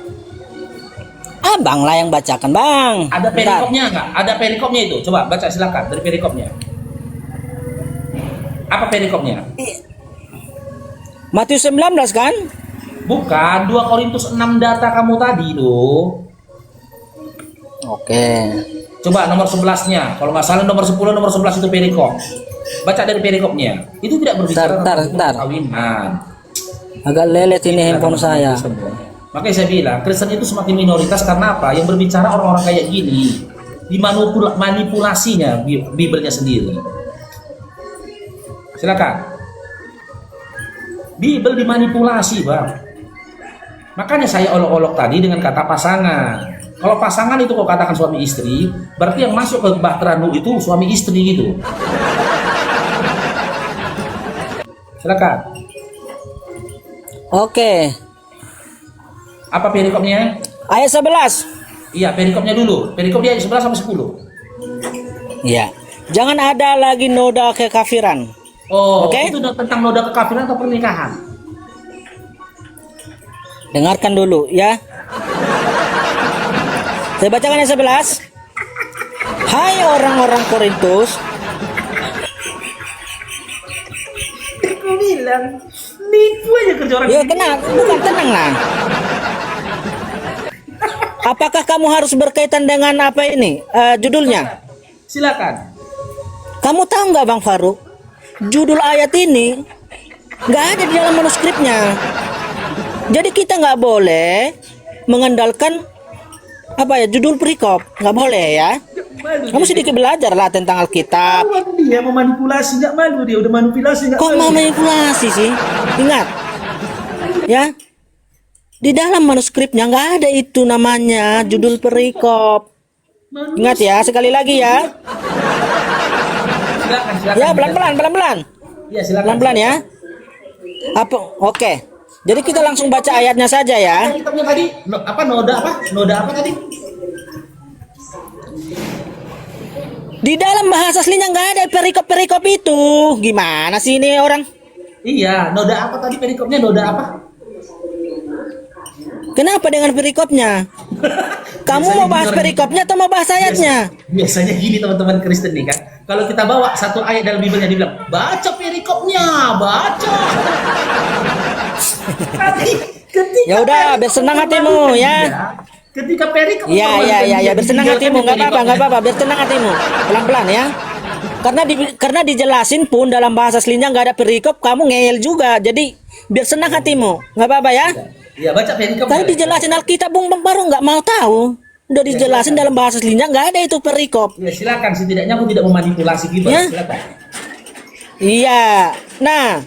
Abang lah yang bacakan, Bang. Ada Bentar. perikopnya nggak? Ada perikopnya itu. Coba baca silakan dari perikopnya. Apa perikopnya? Matius 19 kan? Bukan, 2 Korintus 6 data kamu tadi loh. Oke. Coba nomor 11-nya. Kalau nggak salah nomor 10, nomor 11 itu perikop. Baca dari perikopnya. Itu tidak berbicara tentang perkawinan. Agak lelet ini handphone saya. Makanya saya bilang, Kristen itu semakin minoritas karena apa? Yang berbicara orang-orang kayak gini. Dimanipulasinya Bibelnya sendiri. Silakan. Bibel dimanipulasi, Bang. Makanya saya olok-olok tadi dengan kata pasangan. Kalau pasangan itu kok katakan suami istri, berarti yang masuk ke Bahtera Nu itu suami istri gitu. Silakan. Oke. Apa perikopnya? Ayat 11. Iya, perikopnya dulu. Perikop dia 11 sampai 10. Ya. Jangan ada lagi noda kekafiran. Oh, Oke. itu tentang noda kekafiran atau pernikahan? Dengarkan dulu ya. Saya bacakan yang 11. Hai orang-orang Korintus. Aku bilang, nipu aja kerja orang. Ya tenang, bukan tenang lah. Apakah kamu harus berkaitan dengan apa ini? Judulnya. Silakan. Kamu tahu nggak Bang Faruk? Judul ayat ini nggak ada di dalam manuskripnya. Jadi kita nggak boleh mengandalkan apa ya judul perikop, nggak boleh ya. Malu Kamu sedikit belajar lah tentang Alkitab. dia memanipulasi, nggak malu dia udah manipulasi nggak Kok malu. mau manipulasi sih? Ingat, ya di dalam manuskripnya nggak ada itu namanya judul perikop. Ingat ya, sekali lagi ya. Silakan. Ya pelan-pelan. Ya silakan. Pelan-pelan ya. Apa? Oke. Jadi kita langsung baca ayatnya saja ya. Kitabnya tadi noda apa tadi? Di dalam bahasa aslinya nggak ada perikop-perikop itu. Gimana sih ini orang? Iya, noda apa tadi perikopnya? Noda apa? Kenapa dengan perikopnya? Kamu mau bahas perikopnya atau mau bahas ayatnya? Biasanya gini teman-teman Kristen nih kan. Kalau kita bawa satu ayat dalam Bibelnya dibilang, baca perikopnya, baca. Tapi ketika Ya udah, biar senang hatimu ya. Ketika perikop Ya, bersenang hatimu, nggak apa-apa, biar tenang hatimu, pelan-pelan ya. Karena dijelasin pun dalam bahasa aslinya nggak ada perikop, kamu ngeyel juga. Jadi biar senang hatimu, nggak apa-apa ya. Iya, baca perikop. Tadi dijelasin Alkitab, Bung baru nggak mau tahu. Udah dijelasin dalam bahasa aslinya nggak ada itu perikop. Ya, silakan, setidaknya aku tidak memanipulasi gitu. Ya. Silakan. Iya, nah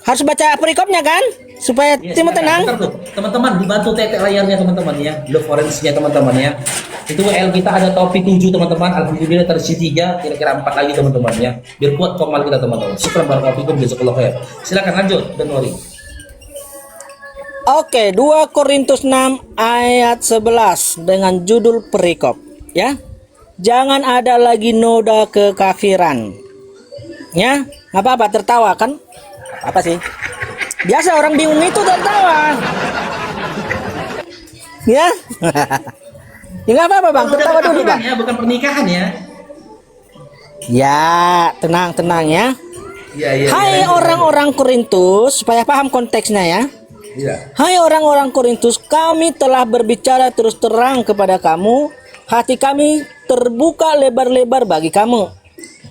harus baca perikopnya kan, supaya Iya, timu silakan. tenang. Bentar tuh. Teman-teman dibantu tetek layarnya teman-teman ya. Love forensnya teman-teman ya. Itu WL kita ada topik 7 teman-teman. Alhamdulillah tersisa 3, kira-kira 4 lagi teman-teman ya. Biar kuat formal kita teman-teman. Syukran barakallahu jazakallahu khair. Silakan lanjut, don't worry. Oke, 2 Korintus 6 ayat 11 dengan judul perikop ya. Jangan ada lagi noda kekafiran. Ya, nggak apa-apa tertawa kan? Apa sih? Biasa orang bingung itu tertawa. Ya. Ya nggak apa-apa Bang, tertawa dulu Bang. Ya, bukan pernikahan ya. Ya, tenang ya. Iya. Hai orang-orang Korintus, supaya paham konteksnya ya. Iya. Hai orang-orang Korintus, kami telah berbicara terus terang kepada kamu. Hati kami terbuka lebar-lebar bagi kamu.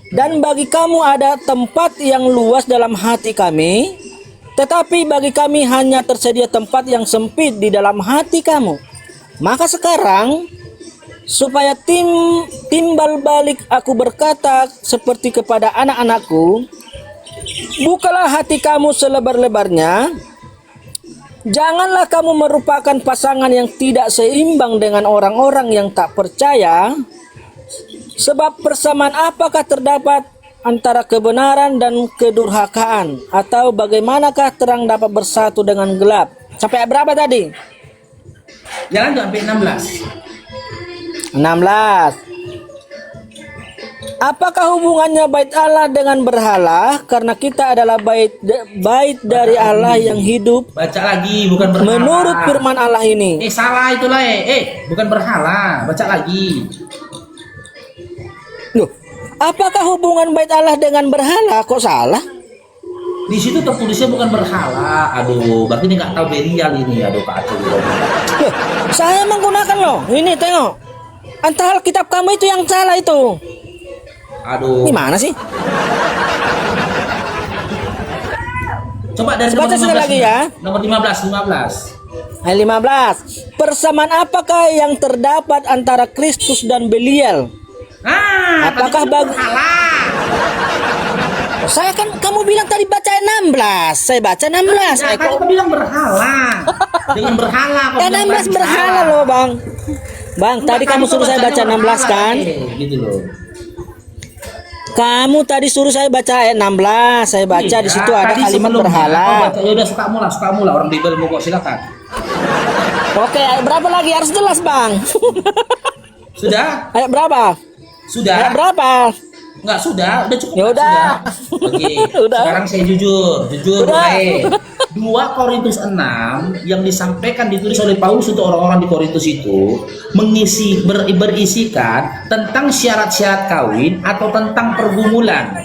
Dan bagi kamu ada tempat yang luas dalam hati kami. Tetapi bagi kami hanya tersedia tempat yang sempit di dalam hati kamu. Maka sekarang, supaya timbal balik aku berkata seperti kepada anak-anakku, bukalah hati kamu selebar-lebarnya. Janganlah kamu merupakan pasangan yang tidak seimbang dengan orang-orang yang tak percaya. Sebab persamaan apakah terdapat antara kebenaran dan kedurhakaan? Atau bagaimanakah terang dapat bersatu dengan gelap? Sampai berapa tadi? Jangan sampai 16. 16. Apakah hubungannya bait Allah dengan berhala? Karena kita adalah bait dari Allah yang hidup. Baca lagi, bukan berhala. Menurut firman Allah ini. Salah itulah bukan berhala. Baca lagi. Loh, apakah hubungan bait Allah dengan berhala? Kok salah? Di situ tertulisnya bukan berhala. Aduh, berarti ini nggak tahu berial ini. Aduh, kacau. Loh, saya menggunakan loh. Ini tengok. Antara kitab kamu itu yang salah itu. Aduh. Gimana sih? Coba dari Baca sekali lagi ya. Nomor 15. Ayat 15. Persamaan apakah yang terdapat antara Kristus dan Belial? Apakah bagi saya kan kamu bilang tadi baca 16. Saya baca 16. Ya, kan kau bilang berhala. Dengan berhala. Ya 16 berhala loh, Bang. Bang, tadi kamu suruh saya baca 16 kan? Gitu loh. Kamu tadi suruh saya baca ayat 16. Saya baca di situ ada kalimat berhala. Ya udah suka mula orang Bible mau silakan. Oke, ayat berapa lagi? Harus jelas, Bang. Sudah? Ayat berapa? Sudah. Ayat berapa? Enggak, sudah cukup. Ya udah. Oke. Udah. Sekarang saya jujur Udah. baik. 2 Korintus 6 yang disampaikan ditulis oleh Paulus untuk orang-orang di Korintus itu berisikan tentang syarat-syarat kawin atau tentang pergumulan.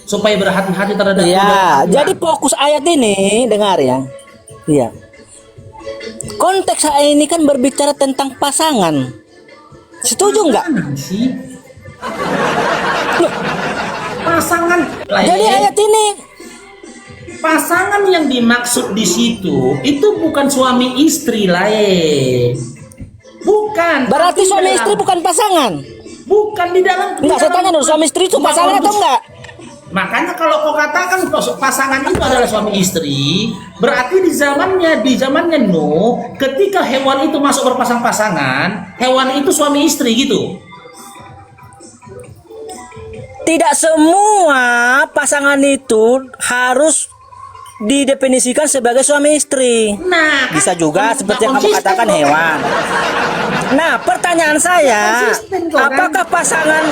Supaya berhati-hati terhadap Ya, jadi fokus ayat ini dengar ya. Iya. Konteks ayat ini kan berbicara tentang pasangan. Setuju nggak? Pasangan sih. Pasangan. Jadi ayat ini Pasangan yang dimaksud di situ itu bukan suami istri bukan. berarti Tapi suami dalam- istri bukan pasangan. bukan di dalam. Enggak, saya tanya dulu, suami istri itu pasangan atau enggak? Makanya kalau kau katakan pasangan itu adalah suami istri, berarti di zamannya Nuh, ketika hewan itu masuk berpasang-pasangan, hewan itu suami istri gitu. Tidak semua pasangan itu harus didefinisikan sebagai suami istri. Nah, kan Bisa juga nggak seperti yang kamu konsisten katakan kok. hewan. Nah, pertanyaan saya, Konsisten kok, kan? apakah pasangan?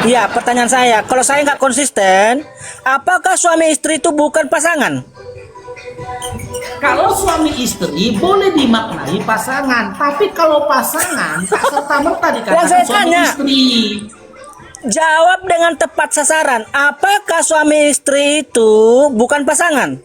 Ya, pertanyaan saya, kalau saya nggak konsisten, apakah suami istri itu bukan pasangan? Kalau suami istri boleh dimaknai pasangan, tapi kalau pasangan tak serta merta Yang dikatakan saya suami tanya. istri. Jawab dengan tepat sasaran. Apakah suami istri itu bukan pasangan?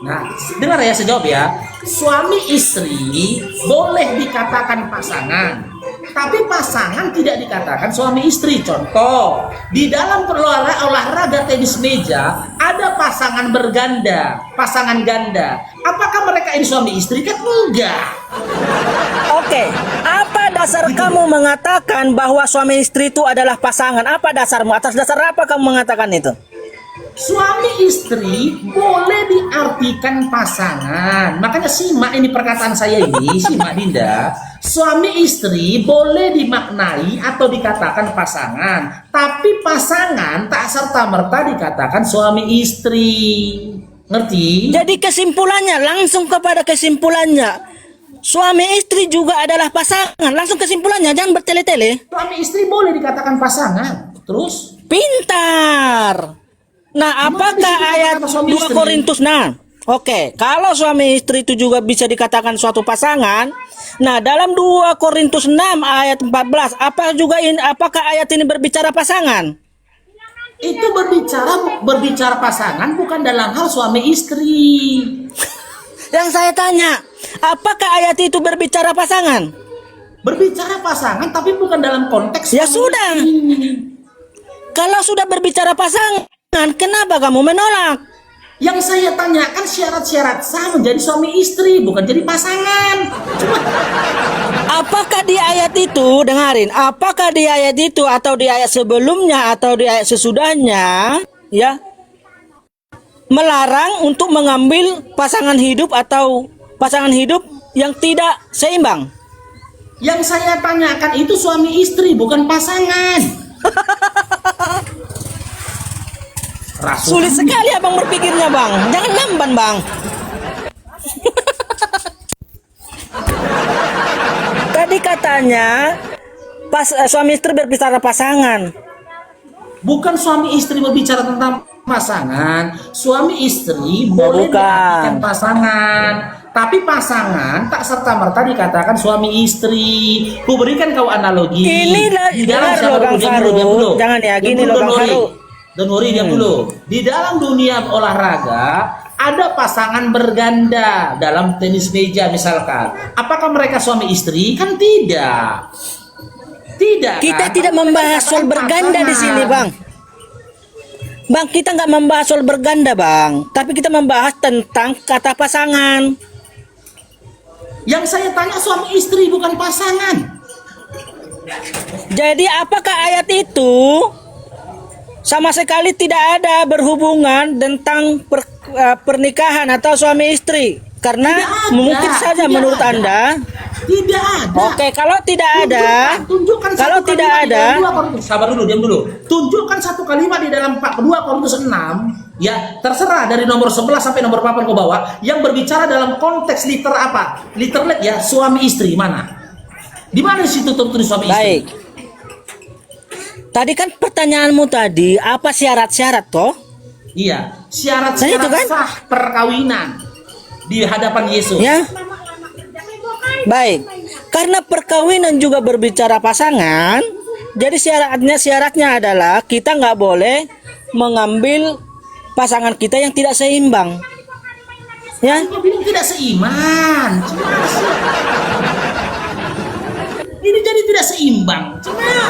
Nah, dengar ya, saya jawab ya. Suami istri boleh dikatakan pasangan, tapi pasangan tidak dikatakan suami istri. Contoh, di dalam olahraga tenis meja ada pasangan berganda, pasangan ganda. Apakah mereka ini suami istri? Kan enggak. Oke, apa dasar kamu mengatakan bahwa suami istri itu adalah pasangan? Apa dasarmu? Atas dasar apa kamu mengatakan itu? Suami istri boleh diartikan pasangan. Makanya simak ini perkataan saya ini, simak Dinda. Suami istri boleh dimaknai atau dikatakan pasangan, tapi pasangan tak serta-merta dikatakan suami istri. Ngerti? Jadi kesimpulannya, langsung kepada kesimpulannya. Suami istri juga adalah pasangan. Langsung kesimpulannya, jangan bertele-tele. Suami istri boleh dikatakan pasangan. Terus Pintar. Nah, apakah disitu ayat kata suami 2 istri? Korintus? Nah, oke, kalau suami istri itu juga bisa dikatakan suatu pasangan. Nah, dalam 2 Korintus 6 ayat 14, apakah ayat ini berbicara pasangan? itu berbicara pasangan bukan dalam hal suami istri. Yang saya tanya, apakah ayat itu berbicara pasangan? Berbicara pasangan tapi bukan dalam konteks Ya suami sudah. istri. Kalau sudah berbicara pasangan, kenapa kamu menolak? Yang saya tanyakan syarat-syarat sah menjadi suami istri, bukan jadi pasangan. Apakah di ayat itu, dengarin, apakah di ayat itu atau di ayat sebelumnya atau di ayat sesudahnya, ya, melarang untuk mengambil pasangan hidup atau pasangan hidup yang tidak seimbang? Yang saya tanyakan itu suami istri, bukan pasangan. Sulit sekali abang berpikirnya bang, jangan lamban bang. Tadi katanya suami istri berbicara pasangan. Bukan suami istri berbicara tentang pasangan. Suami istri boleh bukan. diartikan pasangan, tapi pasangan tak serta merta dikatakan suami istri. Ku berikan kau analogi. Inilah Di dalam dengar loh, Bang Farouk. Jangan ya, gini loh Bang Farouk. Dan diam dulu. Di dalam dunia olahraga ada pasangan berganda dalam tenis meja misalkan. Apakah mereka suami istri? Kan tidak. Tidak. Kita kan? tidak membahas Mereka soal berganda di pasangan. sini, Bang. Bang, kita nggak membahas soal berganda, Bang. Tapi kita membahas tentang kata pasangan. Yang saya tanya suami istri bukan pasangan. Jadi apakah ayat itu sama sekali tidak ada berhubungan tentang pernikahan atau suami istri? Karena Tidak ada, mungkin saja tidak menurut ada. Anda. Tidak ada. Oke, kalau tidak ada, Tunjukkan kalau satu tidak kalimat di ada, dalam 2 Korintus. Sabar dulu, diam dulu. Tunjukkan satu kalimat di dalam 2 Korintus 6, ya, terserah dari nomor 11 sampai nomor 8 ke bawah yang berbicara dalam konteks liter apa? Literlet ya, suami istri mana? Di mana di situ tertulis suami istri? baik. Tadi kan pertanyaanmu tadi apa syarat-syarat toh? Iya, syarat Nah, itu kan? sah perkawinan di hadapan Yesus. Ya. Baik. Karena perkawinan juga berbicara pasangan, jadi syaratnya adalah kita nggak boleh mengambil pasangan kita yang tidak seimbang. Ya. Kau bilang tidak seiman. Gimana sih? Ini jadi tidak seimbang. Gimana?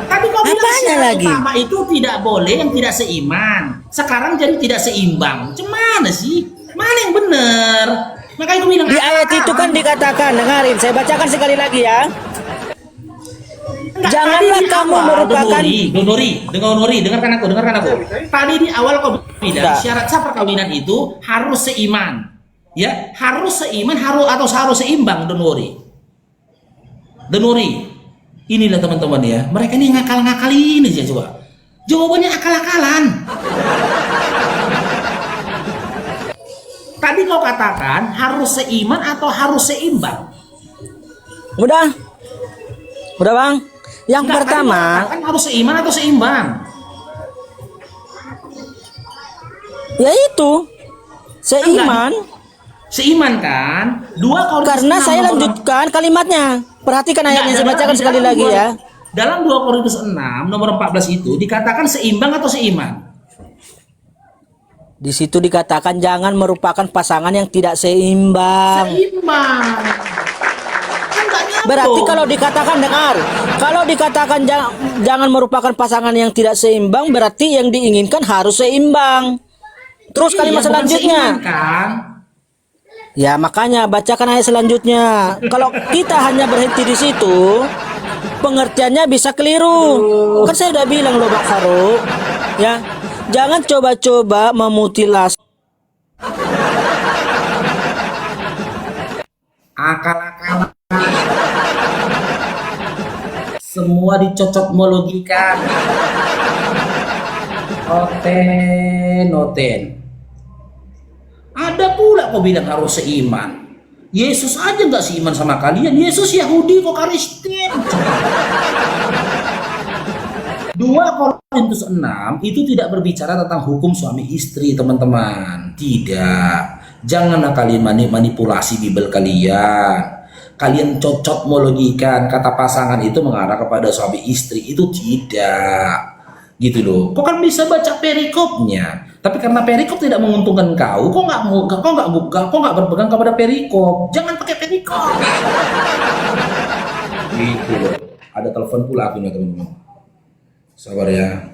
Tadi kau bilang Apanya syarat lagi? utama itu tidak boleh yang tidak seiman. Sekarang jadi tidak seimbang. Gimana sih? Mana yang benar? Makanya kau bilang Di ayat itu kan dikatakan, dengarin, saya bacakan sekali lagi ya. enggak, Janganlah tadi di kamu awal, merupakan- Donori, dengarkan aku. Tadi di awal kau bilang Enggak. syarat sah perkawinan itu harus seiman. Ya, harus seiman, harus seimbang, Donori. Inilah teman-teman ya, mereka ini ngakal-ngakali ini sih coba. Jawabannya akal-akalan. Tadi kau katakan harus seiman atau harus seimbang. Udah Bang. Yang Enggak, tadi pertama, kau katakan harus seiman atau seimbang. yaitu seiman. Seiman kan? 2 Korintus Karena 6 saya nomor- lanjutkan kalimatnya. Perhatikan ayatnya, saya Enggak, bacakan sekali lagi ya. Dalam 2 Korintus 6 nomor 14 itu dikatakan seimbang atau seiman? Di situ dikatakan jangan merupakan pasangan yang tidak seimbang. Seimbang. Kan nggak nyambung. Berarti kalau dikatakan, dengar, kalau dikatakan jangan merupakan pasangan yang tidak seimbang, berarti yang diinginkan harus seimbang. Terus Iya, kalimat bukan selanjutnya. seiman, kan? Ya makanya bacakan ayat selanjutnya. Kalau kita hanya berhenti di situ, pengertiannya bisa keliru. Kan saya udah bilang loh Pak Farouk, ya jangan coba-coba memutilasi. Akal-akalan. Semua dicocok-mologikan. Oten. Ada pula kau bilang harus seiman. Yesus aja nggak seiman sama kalian. Yesus Yahudi kok Kristen. 2 Korintus 6 itu tidak berbicara tentang hukum suami istri, teman-teman. Tidak. Janganlah kalian manipulasi Bible kalian. Kalian cocok-mologikan kata pasangan itu mengarah kepada suami istri, itu tidak. Gitu loh. Kau kan bisa baca perikopnya. Tapi karena perikop tidak menguntungkan kau nggak berpegang kepada perikop. Jangan pakai perikop. Gitu loh. Ada telepon pula aku nih teman-teman. Sabar ya.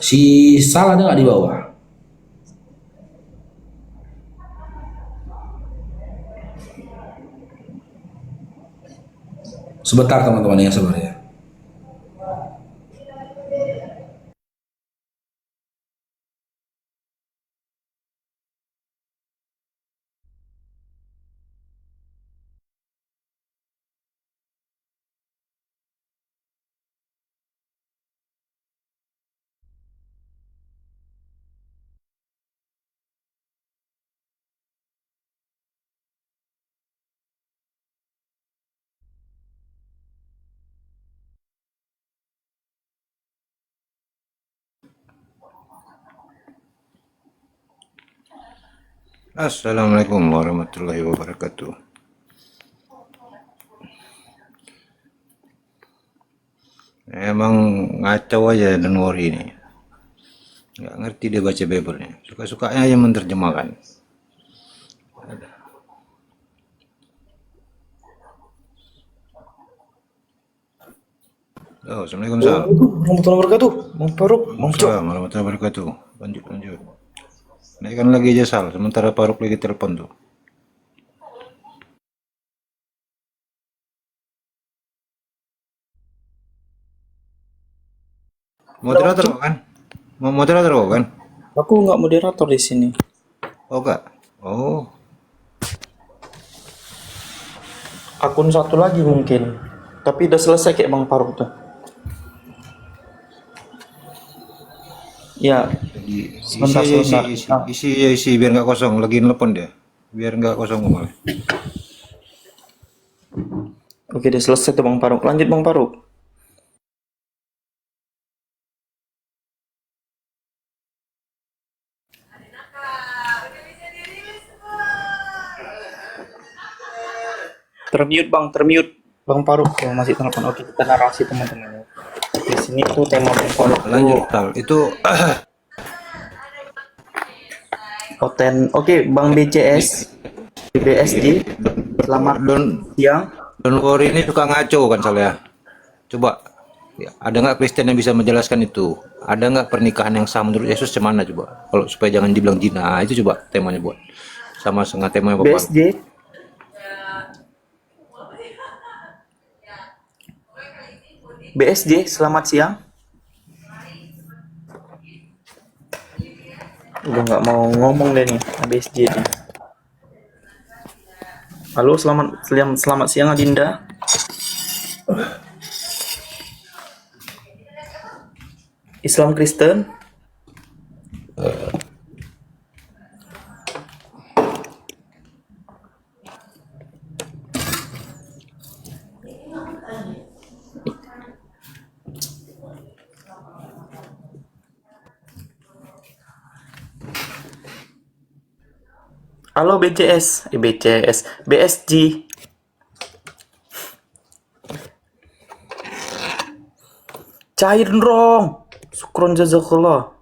Si Sal ada nggak di bawah? Sebentar teman-teman ya, sabar ya. Assalamualaikum warahmatullahi wabarakatuh. Emang ngacau aja dan worry ini. Nggak ngerti dia baca Bible nya. Suka-sukanya aja menerjemahkan. Oh, Assalamualaikum Sal. Warahmatullahi wabarakatuh. Bang Faruk, Bang Cok. Assalamualaikum warahmatullahi wabarakatuh. Lanjut. Naikkan lagi aja Sal. Sementara Faruk lagi telepon tuh. Moderator kok kan? Mau moderator kok kan? Aku nggak moderator di sini. Oh enggak. Oh, Akun satu lagi mungkin. Tapi udah selesai kayak Bang Faruk tuh. Ya, jadi Sebentar, sebentar. isi biar nggak kosong. Lagi nelpon dia. Biar nggak kosong malah. Oke, udah selesai tuh Bang Faruk. Lanjut Bang Faruk. Termute Bang, termute. Bang Faruk oh, masih telepon. Oke, kita narasi teman-teman. Di sini tuh tema Bang Faruk tuh Lanjut Tal. Itu Oke, Bang BCS, BSD, selamat siang. Don Worry ini suka ngaco kan saya. Coba ya, ada nggak Kristen yang bisa menjelaskan itu? Ada nggak pernikahan yang sah menurut Yesus cemana coba? Kalau supaya jangan dibilang zina, itu coba temanya buat. Sama setengah temanya Bapak. BSD, BSD, selamat siang. Udah nggak mau ngomong deh nih, BSD nih. Halo, selamat siang Adinda. Islam Kristen. Halo BSG. Cair dong. Syukron jazakallah.